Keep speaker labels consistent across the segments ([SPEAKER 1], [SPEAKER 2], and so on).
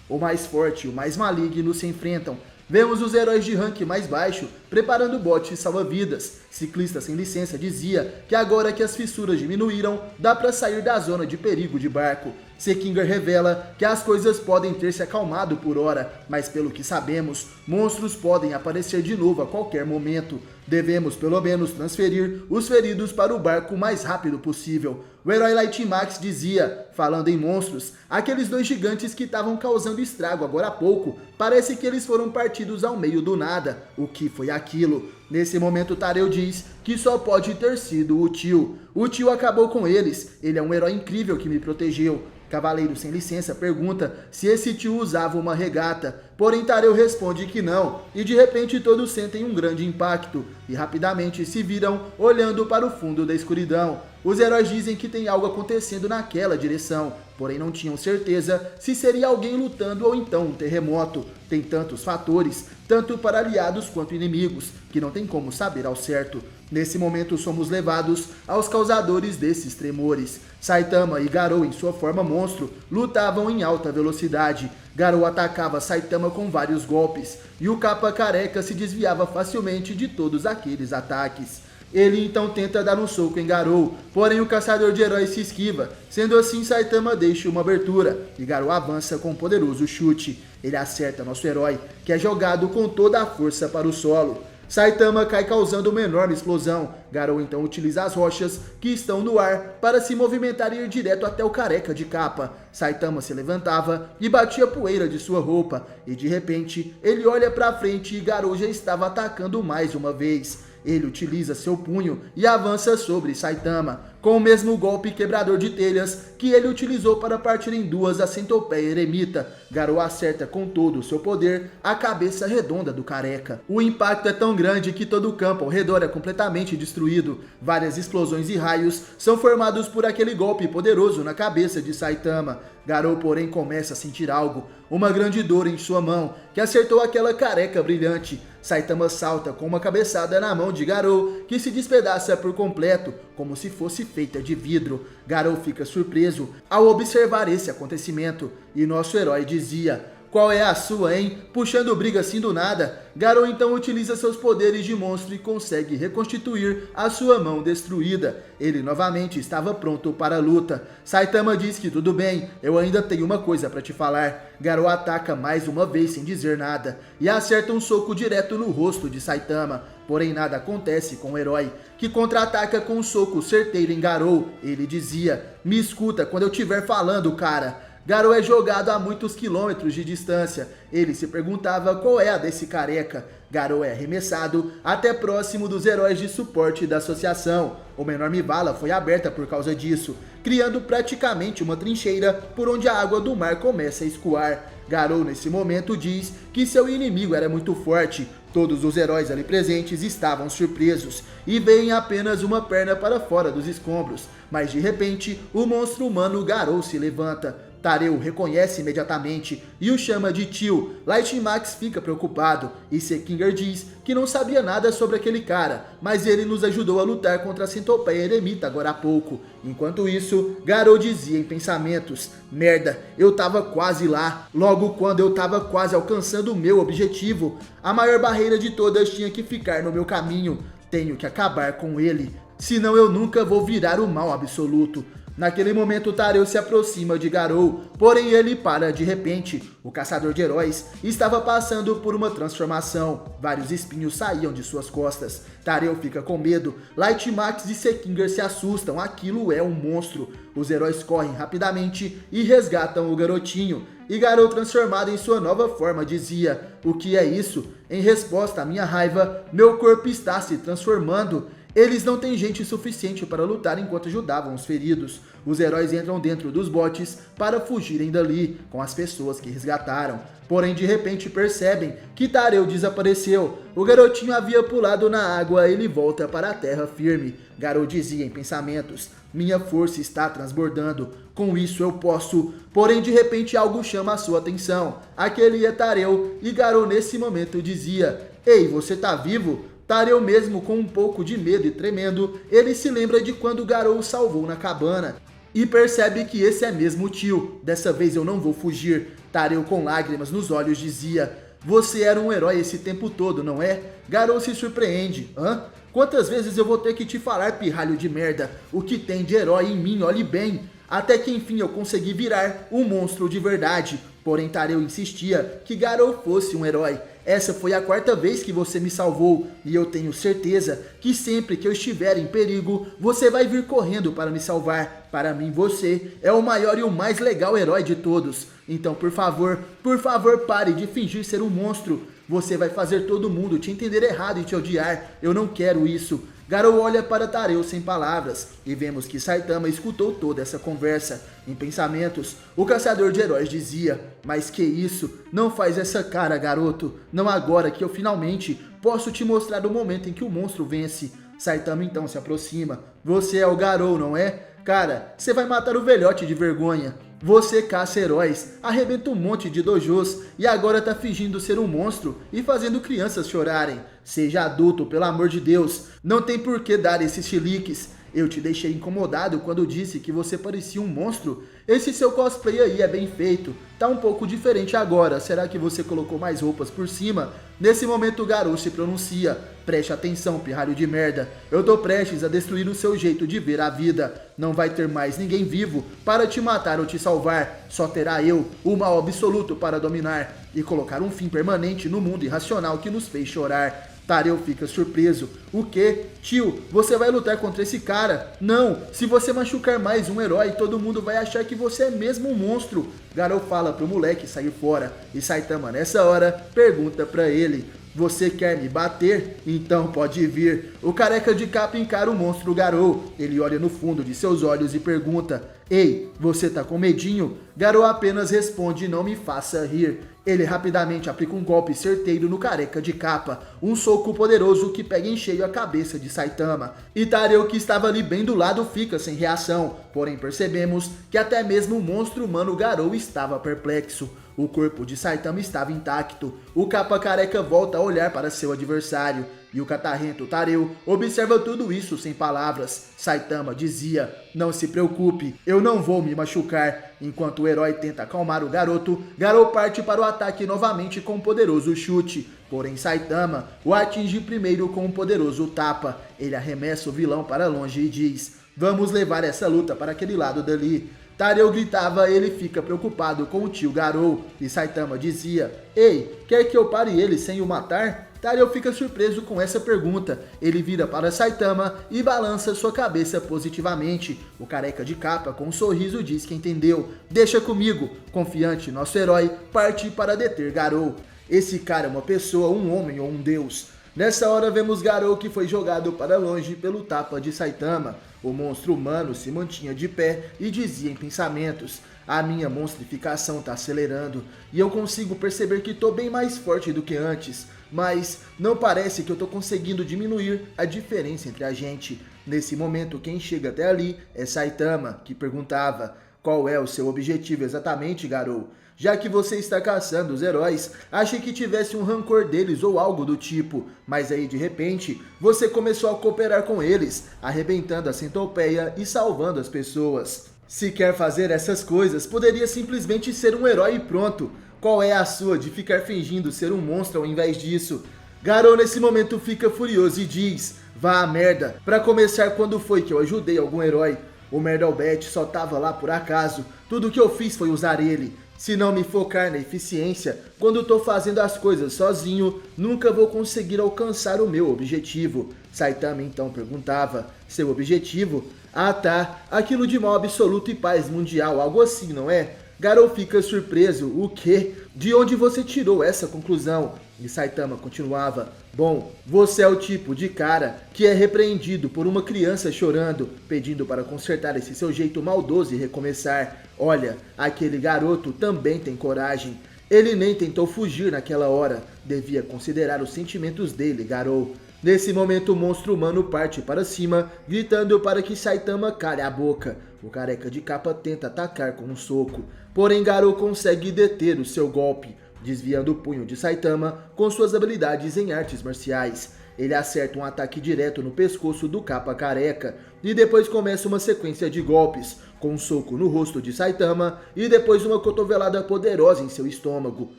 [SPEAKER 1] O mais forte e o mais maligno se enfrentam. Vemos os heróis de rank mais baixo preparando botes salva-vidas. Ciclista sem licença dizia que agora que as fissuras diminuíram, dá para sair da zona de perigo de barco. Sekinger revela que as coisas podem ter se acalmado por hora, mas pelo que sabemos, monstros podem aparecer de novo a qualquer momento. Devemos pelo menos transferir os feridos para o barco o mais rápido possível. O herói Lightning Max dizia, falando em monstros, aqueles dois gigantes que estavam causando estrago agora há pouco, parece que eles foram partidos ao meio do nada. O que foi aquilo? Nesse momento Tareu diz que só pode ter sido o tio. O tio acabou com eles, ele é um herói incrível que me protegeu. Cavaleiro sem licença pergunta se esse tio usava uma regata, porém Tareu responde que não, e de repente todos sentem um grande impacto, e rapidamente se viram olhando para o fundo da escuridão. Os heróis dizem que tem algo acontecendo naquela direção, porém não tinham certeza se seria alguém lutando ou então um terremoto. Tem tantos fatores, tanto para aliados quanto inimigos, que não tem como saber ao certo. Nesse momento somos levados aos causadores desses tremores. Saitama e Garou em sua forma monstro lutavam em alta velocidade. Garou atacava Saitama com vários golpes, e o capa careca se desviava facilmente de todos aqueles ataques. Ele então tenta dar um soco em Garou, porém o caçador de heróis se esquiva. Sendo assim, Saitama deixa uma abertura, e Garou avança com um poderoso chute. Ele acerta nosso herói, que é jogado com toda a força para o solo. Saitama cai causando uma enorme explosão. Garou então utiliza as rochas que estão no ar para se movimentar e ir direto até o careca de capa. Saitama se levantava e batia poeira de sua roupa, e de repente ele olha para frente e Garou já estava atacando mais uma vez. Ele utiliza seu punho e avança sobre Saitama, com o mesmo golpe quebrador de telhas que ele utilizou para partir em duas a centopeia eremita. Garou acerta com todo o seu poder a cabeça redonda do careca. O impacto é tão grande que todo o campo ao redor é completamente destruído. Várias explosões e raios são formados por aquele golpe poderoso na cabeça de Saitama. Garou, porém, começa a sentir algo, uma grande dor em sua mão, que acertou aquela careca brilhante. Saitama salta com uma cabeçada na mão de Garou, que se despedaça por completo, como se fosse feita de vidro. Garou fica surpreso ao observar esse acontecimento, e nosso herói dizia: "Qual é a sua, hein? Puxando briga assim do nada." Garou então utiliza seus poderes de monstro e consegue reconstituir a sua mão destruída. Ele novamente estava pronto para a luta. Saitama diz que tudo bem, eu ainda tenho uma coisa para te falar. Garou ataca mais uma vez sem dizer nada, e acerta um soco direto no rosto de Saitama. Porém nada acontece com o herói, que contra-ataca com um soco certeiro em Garou. Ele dizia: "Me escuta quando eu estiver falando, cara." Garou é jogado a muitos quilômetros de distância. Ele se perguntava qual é a desse careca. Garou é arremessado até próximo dos heróis de suporte da associação. Uma enorme vala foi aberta por causa disso, criando praticamente uma trincheira por onde a água do mar começa a escoar. Garou nesse momento diz que seu inimigo era muito forte. Todos os heróis ali presentes estavam surpresos e veem apenas uma perna para fora dos escombros. Mas de repente, o monstro humano Garou se levanta. Tareu reconhece imediatamente e o chama de tio. Lightning Max fica preocupado e Sekinger diz que não sabia nada sobre aquele cara, mas ele nos ajudou a lutar contra a centopeia eremita agora há pouco. Enquanto isso, Garou dizia em pensamentos: "Merda, eu tava quase lá. Logo quando eu tava quase alcançando o meu objetivo, a maior barreira de todas tinha que ficar no meu caminho. Tenho que acabar com ele, senão eu nunca vou virar o mal absoluto." Naquele momento, Tareu se aproxima de Garou, porém ele para de repente. O caçador de heróis estava passando por uma transformação. Vários espinhos saíam de suas costas. Tareu fica com medo. Light Max e Sekinger se assustam. Aquilo é um monstro. Os heróis correm rapidamente e resgatam o garotinho. E Garou, transformado em sua nova forma, dizia: "O que é isso?" Em resposta à minha raiva, meu corpo está se transformando. Eles não têm gente suficiente para lutar enquanto ajudavam os feridos. Os heróis entram dentro dos botes para fugirem dali, com as pessoas que resgataram. Porém, de repente percebem que Tareu desapareceu. O garotinho havia pulado na água e ele volta para a terra firme. Garou dizia em pensamentos: "Minha força está transbordando. Com isso eu posso." Porém, de repente algo chama a sua atenção. Aquele é Tareu e Garou nesse momento dizia: "Ei, você tá vivo?" Tareu, mesmo com um pouco de medo e tremendo, ele se lembra de quando Garou o salvou na cabana. e percebe que esse é mesmo o tio. Dessa vez eu não vou fugir. Tareu, com lágrimas nos olhos, dizia: você era um herói esse tempo todo, não é? Garou se surpreende. Hã? Quantas vezes eu vou ter que te falar, pirralho de merda? O que tem de herói em mim, olhe bem. Até que enfim eu consegui virar um monstro de verdade. Porém Tareu insistia que Garou fosse um herói. Essa foi a 4ª vez que você me salvou, e eu tenho certeza que sempre que eu estiver em perigo, você vai vir correndo para me salvar. Para mim você é o maior e o mais legal herói de todos. Então por favor pare de fingir ser um monstro. Você vai fazer todo mundo te entender errado e te odiar. Eu não quero isso. Garou olha para Tareu sem palavras, e vemos que Saitama escutou toda essa conversa. Em pensamentos, o caçador de heróis dizia: mas que isso? Não faz essa cara, garoto. Não agora que eu finalmente posso te mostrar o momento em que o monstro vence. Saitama então se aproxima. Você é o Garou, não é? Cara, você vai matar o velhote de vergonha. Você caça heróis, arrebenta um monte de dojos e agora tá fingindo ser um monstro e fazendo crianças chorarem. Seja adulto, pelo amor de Deus. Não tem por que dar esses chiliques. Eu te deixei incomodado quando disse que você parecia um monstro. Esse seu cosplay aí é bem feito. Tá um pouco diferente agora. Será que você colocou mais roupas por cima? Nesse momento o Garou se pronuncia. Preste atenção, pirralho de merda. Eu tô prestes a destruir o seu jeito de ver a vida. Não vai ter mais ninguém vivo para te matar ou te salvar. Só terá eu, o mal absoluto, para dominar e colocar um fim permanente no mundo irracional que nos fez chorar. Tareu fica surpreso. O quê? Tio, você vai lutar contra esse cara? Não, se você machucar mais um herói, todo mundo vai achar que você é mesmo um monstro. Garou fala pro moleque sair fora, e Saitama nessa hora pergunta pra ele: você quer me bater? Então pode vir. O careca de capa encara o monstro Garou. Ele olha no fundo de seus olhos e pergunta: ei, você tá com medinho? Garou apenas responde: não me faça rir. Ele rapidamente aplica um golpe certeiro no careca de capa, um soco poderoso que pega em cheio a cabeça de Saitama. E Tareu, que estava ali bem do lado, fica sem reação, porém percebemos que até mesmo o monstro humano Garou estava perplexo. O corpo de Saitama estava intacto. O capa careca volta a olhar para seu adversário, e o catarrento Tareu observa tudo isso sem palavras. Saitama dizia: não se preocupe, eu não vou me machucar. Enquanto o herói tenta acalmar o garoto, Garou parte para o ataque novamente com um poderoso chute. Porém Saitama o atinge primeiro com um poderoso tapa. Ele arremessa o vilão para longe e diz: vamos levar essa luta para aquele lado dali. Tareu gritava, ele fica preocupado com o tio Garou, e Saitama dizia: ei, quer que eu pare ele sem o matar? Tareu fica surpreso com essa pergunta. Ele vira para Saitama e balança sua cabeça positivamente. O careca de capa com um sorriso diz que entendeu. Deixa comigo. Confiante, nosso herói parte para deter Garou. Esse cara é uma pessoa, um homem ou um deus? Nessa hora vemos Garou, que foi jogado para longe pelo tapa de Saitama. O monstro humano se mantinha de pé e dizia em pensamentos: a minha monstrificação está acelerando e eu consigo perceber que estou bem mais forte do que antes, mas não parece que eu estou conseguindo diminuir a diferença entre a gente. Nesse momento quem chega até ali é Saitama, que perguntava: qual é o seu objetivo exatamente, Garou? Já que você está caçando os heróis, achei que tivesse um rancor deles ou algo do tipo, mas aí de repente você começou a cooperar com eles, arrebentando a centopeia e salvando as pessoas. Se quer fazer essas coisas, poderia simplesmente ser um herói e pronto. Qual é a sua de ficar fingindo ser um monstro ao invés disso? Garou nesse momento fica furioso e diz: vá a merda. Pra começar, quando foi que eu ajudei algum herói? O Merdalbet só tava lá por acaso. Tudo que eu fiz foi usar ele. Se não me focar na eficiência, quando tô fazendo as coisas sozinho, nunca vou conseguir alcançar o meu objetivo. Saitama então perguntava: seu objetivo? Ah tá, aquilo de mal absoluto e paz mundial, algo assim, não é? Garou fica surpreso. O quê? De onde você tirou essa conclusão? E Saitama continuava: bom, você é o tipo de cara que é repreendido por uma criança chorando, pedindo para consertar esse seu jeito maldoso e recomeçar. Olha, aquele garoto também tem coragem. Ele nem tentou fugir naquela hora. Devia considerar os sentimentos dele, Garou. Nesse momento o monstro humano parte para cima, gritando para que Saitama cale a boca. O careca de capa tenta atacar com um soco, porém Garou consegue deter o seu golpe, desviando o punho de Saitama com suas habilidades em artes marciais. Ele acerta um ataque direto no pescoço do capa careca, e depois começa uma sequência de golpes, com um soco no rosto de Saitama e depois uma cotovelada poderosa em seu estômago.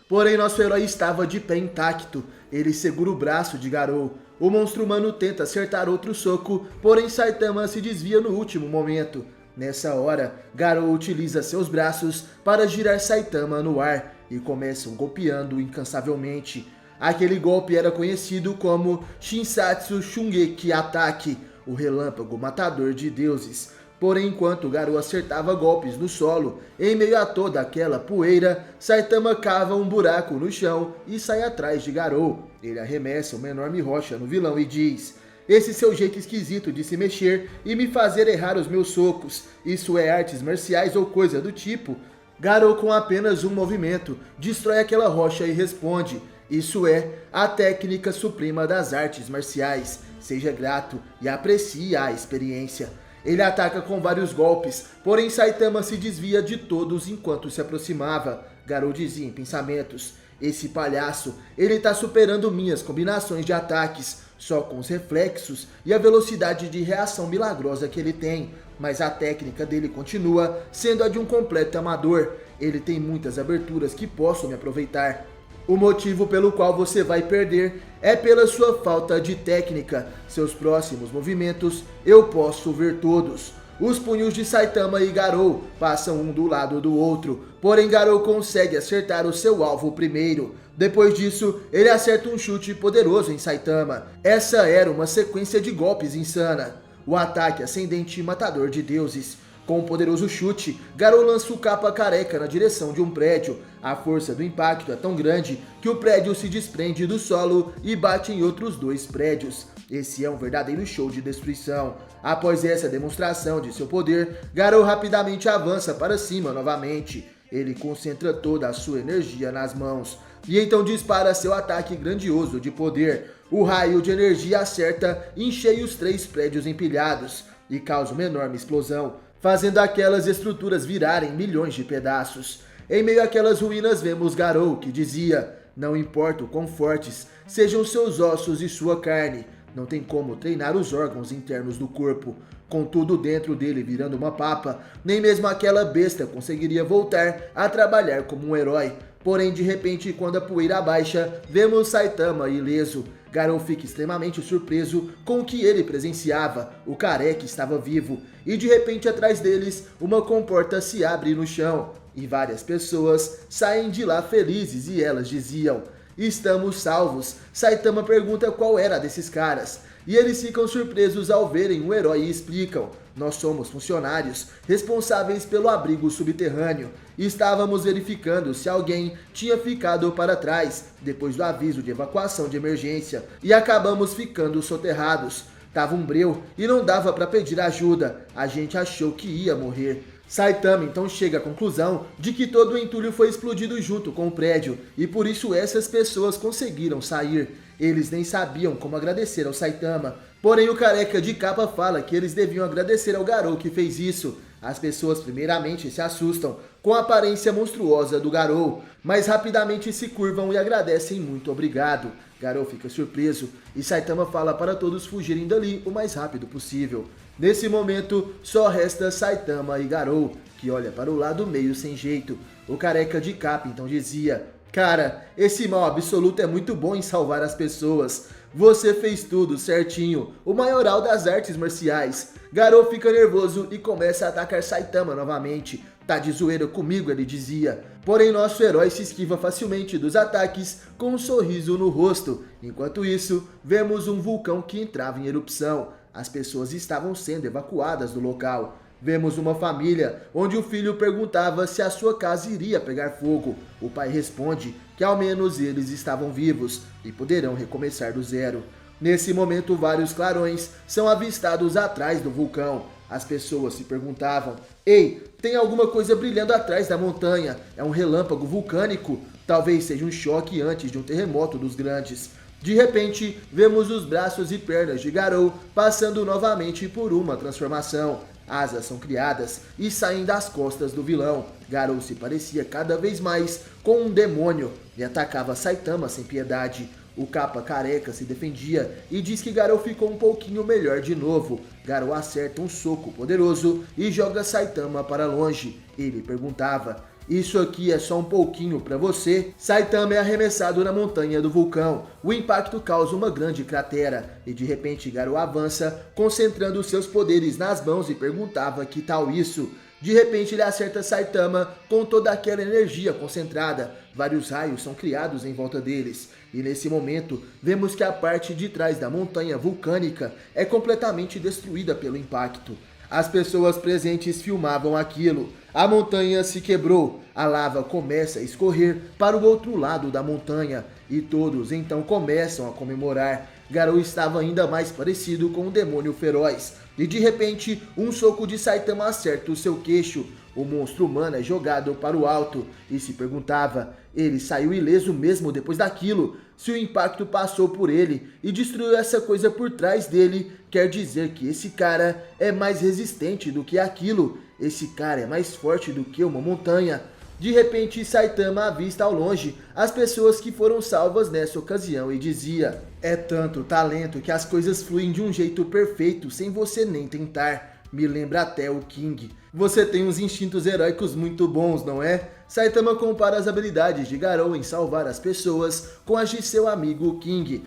[SPEAKER 1] Porém, nosso herói estava de pé intacto. Ele segura o braço de Garou. O monstro humano tenta acertar outro soco, porém Saitama se desvia no último momento. Nessa hora, Garou utiliza seus braços para girar Saitama no ar e começam golpeando incansavelmente. Aquele golpe era conhecido como Shinsatsu Shungeki Atake, o relâmpago matador de deuses. Porém, enquanto Garou acertava golpes no solo, em meio a toda aquela poeira, Saitama cava um buraco no chão e sai atrás de Garou. Ele arremessa uma enorme rocha no vilão e diz: "Esse seu jeito esquisito de se mexer e me fazer errar os meus socos, isso é artes marciais ou coisa do tipo?" Garou, com apenas um movimento, destrói aquela rocha e responde: "Isso é a técnica suprema das artes marciais. Seja grato e aprecie a experiência." Ele ataca com vários golpes, porém Saitama se desvia de todos enquanto se aproximava. Garou dizia em pensamentos: "Esse palhaço, ele tá superando minhas combinações de ataques, só com os reflexos e a velocidade de reação milagrosa que ele tem. Mas a técnica dele continua sendo a de um completo amador. Ele tem muitas aberturas que posso me aproveitar. O motivo pelo qual você vai perder é pela sua falta de técnica. Seus próximos movimentos eu posso ver todos." Os punhos de Saitama e Garou passam um do lado do outro, porém Garou consegue acertar o seu alvo primeiro. Depois disso, ele acerta um chute poderoso em Saitama. Essa era uma sequência de golpes insana. O ataque ascendente matador de deuses. Com um poderoso chute, Garou lança o capa careca na direção de um prédio. A força do impacto é tão grande que o prédio se desprende do solo e bate em outros dois prédios. Esse é um verdadeiro show de destruição. Após essa demonstração de seu poder, Garou rapidamente avança para cima novamente. Ele concentra toda a sua energia nas mãos e então dispara seu ataque grandioso de poder. O raio de energia acerta em cheio os três prédios empilhados e causa uma enorme explosão, fazendo aquelas estruturas virarem milhões de pedaços. Em meio àquelas ruínas vemos Garou, que dizia: "Não importa o quão fortes sejam seus ossos e sua carne, não tem como treinar os órgãos internos do corpo." Contudo, dentro dele virando uma papa, nem mesmo aquela besta conseguiria voltar a trabalhar como um herói. Porém, de repente, quando a poeira abaixa, vemos Saitama ileso. Garou fica extremamente surpreso com o que ele presenciava. O careca estava vivo e de repente atrás deles uma comporta se abre no chão e várias pessoas saem de lá felizes e elas diziam: "Estamos salvos." Saitama pergunta qual era desses caras e eles ficam surpresos ao verem o herói e explicam: "Nós somos funcionários responsáveis pelo abrigo subterrâneo e estávamos verificando se alguém tinha ficado para trás depois do aviso de evacuação de emergência e acabamos ficando soterrados. Tava um breu e não dava para pedir ajuda, a gente achou que ia morrer." Saitama então chega à conclusão de que todo o entulho foi explodido junto com o prédio e por isso essas pessoas conseguiram sair. Eles nem sabiam como agradecer ao Saitama. Porém, o careca de capa fala que eles deviam agradecer ao Garou que fez isso. As pessoas primeiramente se assustam com a aparência monstruosa do Garou, mas rapidamente se curvam e agradecem muito obrigado. Garou fica surpreso e Saitama fala para todos fugirem dali o mais rápido possível. Nesse momento, só resta Saitama e Garou, que olha para o lado meio sem jeito. O careca de capa então dizia: "Cara, esse mal absoluto é muito bom em salvar as pessoas. Você fez tudo certinho, o maioral das artes marciais." Garou fica nervoso e começa a atacar Saitama novamente. "Tá de zoeira comigo", ele dizia. Porém, nosso herói se esquiva facilmente dos ataques com um sorriso no rosto. Enquanto isso, vemos um vulcão que entrava em erupção. As pessoas estavam sendo evacuadas do local. Vemos uma família onde o filho perguntava se a sua casa iria pegar fogo. O pai responde que ao menos eles estavam vivos e poderão recomeçar do zero. Nesse momento, vários clarões são avistados atrás do vulcão. As pessoas se perguntavam: "Ei, tem alguma coisa brilhando atrás da montanha? É um relâmpago vulcânico? Talvez seja um choque antes de um terremoto dos grandes." De repente, vemos os braços e pernas de Garou passando novamente por uma transformação. Asas são criadas e saem das costas do vilão. Garou se parecia cada vez mais com um demônio e atacava Saitama sem piedade. O capa careca se defendia e diz que Garou ficou um pouquinho melhor de novo. Garou acerta um soco poderoso e joga Saitama para longe. Ele perguntava: "Isso aqui é só um pouquinho para você?" Saitama é arremessado na montanha do vulcão. O impacto causa uma grande cratera e de repente Garou avança, concentrando seus poderes nas mãos e perguntava: "Que tal isso?" De repente ele acerta Saitama com toda aquela energia concentrada. Vários raios são criados em volta deles. E nesse momento, vemos que a parte de trás da montanha vulcânica é completamente destruída pelo impacto. As pessoas presentes filmavam aquilo. A montanha se quebrou, a lava começa a escorrer para o outro lado da montanha e todos então começam a comemorar. Garou estava ainda mais parecido com um demônio feroz e de repente um soco de Saitama acerta o seu queixo. O monstro humano é jogado para o alto e se perguntava: ele saiu ileso mesmo depois daquilo? Se o impacto passou por ele e destruiu essa coisa por trás dele, quer dizer que esse cara é mais resistente do que aquilo. Esse cara é mais forte do que uma montanha. De repente, Saitama avista ao longe as pessoas que foram salvas nessa ocasião e dizia: "É tanto talento que as coisas fluem de um jeito perfeito sem você nem tentar. Me lembra até o King. Você tem uns instintos heróicos muito bons, não é?" Saitama compara as habilidades de Garou em salvar as pessoas com as de seu amigo King.